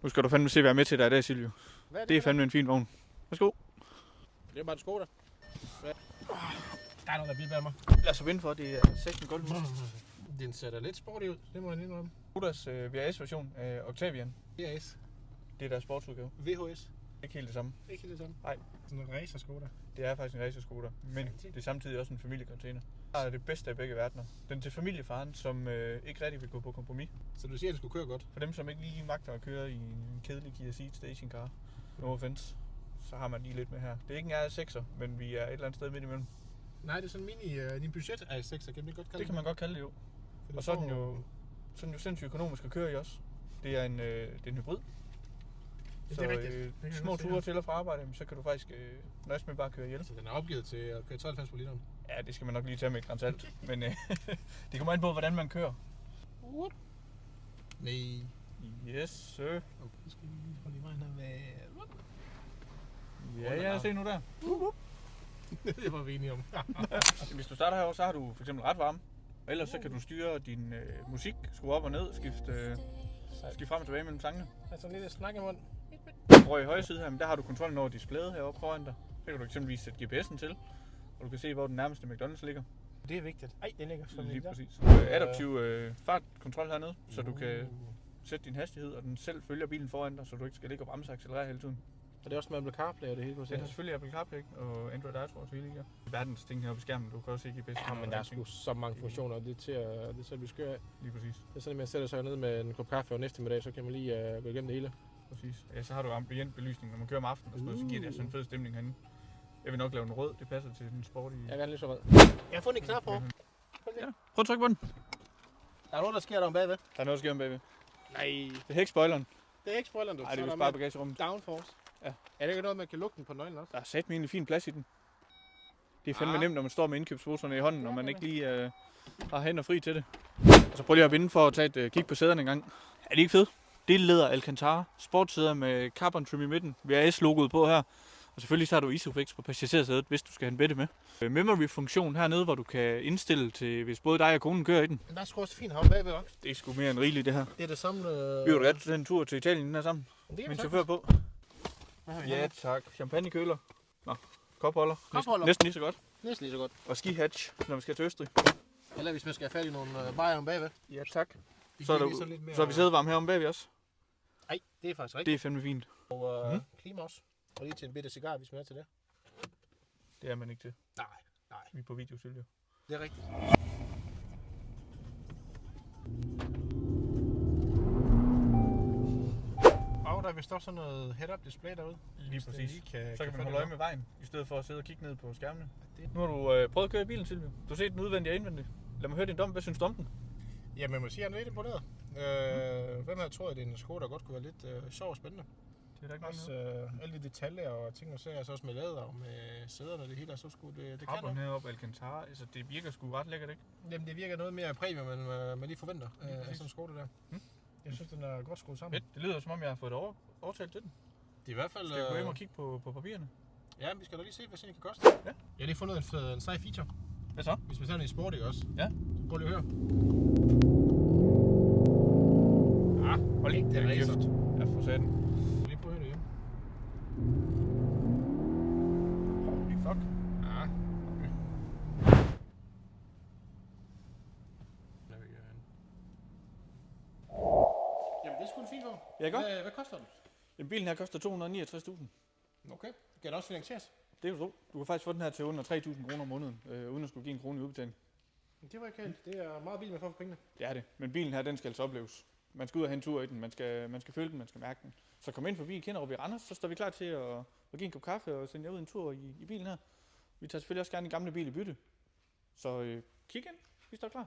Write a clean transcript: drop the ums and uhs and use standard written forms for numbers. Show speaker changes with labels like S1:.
S1: Nu skal du fandme se, hvad jeg er med til dig i dag, Silvio. Det er fandme en fin vogn. Værsgo.
S2: Det er bare en Skoda. Der er noget, der bliver med mig.
S1: Lad os vinde for, det er 16 gulv.
S2: Den ser da lidt sporty ud, det må jeg indrømme.
S1: Skodas VRS-version af Octavian.
S2: VRS.
S1: Det er deres sportsudgave.
S2: VHS.
S1: Ikke helt det samme.
S2: Ikke helt det samme.
S1: Nej.
S2: Sådan en racer Skoda.
S1: Det er faktisk en racerskoda, men det er samtidig også en familiecontainer. Det er det bedste af begge verdener. Den til familiefaren, som ikke rigtig vil gå på kompromis.
S2: Så du siger, at den skulle køre godt?
S1: For dem, som ikke lige magter at køre i en kedelig Kia Ceed stationcar, no offense, så har man lige lidt med her. Det er ikke en R6'er, men vi er et eller andet sted midt imellem.
S2: Nej, det er sådan en din budget R6'er, kan man godt kalde det?
S1: Det kan man godt kalde det jo. Og så er den jo sindssygt økonomisk at køre i også. Det er en hybrid.
S2: Ja,
S1: så
S2: det er rigtigt.
S1: Små ture til og fra arbejde, så kan du faktisk nøjes med bare at køre ihjel.
S2: Så den er opgivet til at køre 93 på literen?
S1: Ja, det skal man nok lige tage med et gran salt. Men det kommer an på, hvordan man kører.
S2: Nej.
S1: Yes, sir.
S2: Okay, skal vi lige holde i vejen her med...
S1: Ja, se nu der.
S2: Det var vi enige om.
S1: Hvis du starter herovre, så har du for eksempel ret varme. Og ellers så kan du styre din musik, skrue op og ned, skifte frem og tilbage mellem sangene.
S2: Altså en lille snakkemund.
S1: Over i højre side her, men der har du kontrollen over displayet heroppe foran dig. Så kan du eksempelvis sætte GPS'en til, og du kan se, hvor den nærmeste McDonald's ligger.
S2: Det er vigtigt. Ej, den ligger sådan
S1: lige
S2: der.
S1: præcis. Adaptiv fartkontrol hernede, så du kan sætte din hastighed, og den selv følger bilen foran dig, så du ikke skal ligge og bremse og accelerere hele tiden.
S2: Og det er også med Apple CarPlay og det hele på
S1: Det har selvfølgelig Apple CarPlay og Android Auto og så hele her. Verdens ting heroppe i skærmen, du kan også se GPS'en.
S2: Ja, men der er sgu så mange funktioner, og det er til at blive skør af.
S1: Lige præcis.
S2: Det er sådan, at man sætter sig ned med en kop kaffe og en eftermiddag, så kan man lige gå igennem det hele.
S1: Præcis. Ja, så har du ambient belysning, når man kører om aftenen og sådan noget, så giver det altså en fed stemning herinde. Jeg vil nok lave den rød, det passer til den sportige.
S2: Jeg er gerne lidt så rød. Jeg har fundet en knap på.
S1: Ja. Prøv at trykke på den.
S2: Der er noget, der sker der om bagved.
S1: Der er noget, der sker om bagved.
S2: Nej.
S1: Det er ikke spoileren.
S2: Det er ikke spoileren, du.
S1: Nej, det er jo bare bagagerummet.
S2: Downforce.
S1: Ja.
S2: Er det ikke noget, man kan lukke den på nøglen også?
S1: Der er sat med en fin plads i den. Det er fandme nemt, når man står med indkøbsposerne i hånden, og man ikke lige har hænder fri til det. Og så prøv lige at vinde for at tage et kig på sæderne en gang. Er det ikke fedt? Det er læder Alcantara. Sportssæder med carbon trim i midten. VRS-logoet på her. Og selvfølgelig så har du Isofix på passagersædet, hvis du skal have en bedre med. Memory-funktion hernede, hvor du kan indstille til, hvis både dig og konen kører i den.
S2: Men der er sgu også fint havn bagved, hva'?
S1: Det er sgu mere end rigeligt, det her.
S2: Det er det samme...
S1: Vi vil godt tage en tur til Italien den her sammen. Min chauffør på. Ja, tak. Champagnekøler. Nå, kopholder.
S2: Kopholder.
S1: Næsten lige så godt.
S2: Næsten lige så godt.
S1: Og skihatch, når vi skal til Østrig.
S2: Eller hvis man skal have fat i nogle bajer om bagved.
S1: Ja, tak.
S2: Så
S1: er vi sædevarme her om bagved også.
S2: Nej, det er faktisk rigtigt.
S1: Det er fandme fint.
S2: Og klima også. Og lige til en bitte cigar, hvis man er til det.
S1: Det er man ikke til.
S2: Nej.
S1: Vi er på video, Silvio.
S2: Det er rigtigt. Og der er vist også sådan noget head-up display derude.
S1: Lige præcis. Så kan man
S2: holde
S1: holde øje med vejen, i stedet for at sidde og kigge ned på skærmene. Nu har du prøvet at køre i bilen, Silvio. Du har set den udvendige og indvendige. Lad mig høre din dom. Hvad synes du om den?
S2: Ja, man må sige, at han er lidt imponeret. Hvem havde troet, at det er en Skoda, der godt kunne være lidt sjov og spændende?
S1: Det er da ikke
S2: også alle de detaljer og ting og sager, så også med læder og med sæderne og det hele, så skulle det kan
S1: noget. Heroppe Alcantara, altså det virker sgu ret lækkert, ikke?
S2: Jamen det virker noget mere premium, end man lige forventer af sådan en Skoda der. Jeg synes, den er godt skruet sammen.
S1: Det lyder som om, jeg har fået overtalt til den.
S2: Det er i hvert fald...
S1: Skal vi gå hjem og kigge på papirerne?
S2: Ja, vi skal da lige se, hvad sådan kan koste.
S1: Ja.
S2: Jeg har lige fundet en sej feature.
S1: Hvad så?
S2: Hvis vi tager den i sport, ikke også?
S1: Ja.
S2: Så prøv lige at høre.
S1: Hold lige
S2: det er
S1: kæft. Jeg får sat den.
S2: Lige prøv at høre det igen.
S1: Holy fuck.
S2: Ja.
S1: Okay.
S2: Jamen det er sgu en fin vogn.
S1: Ja, godt.
S2: Hvad koster den?
S1: Jamen bilen her koster 269.000.
S2: Okay. Kan den også finansieres?
S1: Det er jo så. Du kan faktisk få den her til under 3.000 kroner om måneden, uden at skulle give en krone i udbetaling.
S2: Det var ikke helt. Det er meget bil, man får for pengene.
S1: Det er det. Men bilen her, den skal altså opleves. Man skal ud og have en tur i den. Man skal føle den, man skal mærke den. Så kom ind forbi Kinderup i Randers, så står vi klar til at give en kop kaffe og sende jer ud en tur i bilen her. Vi tager selvfølgelig også gerne en gamle bil i bytte. Så kig ind. Vi står klar.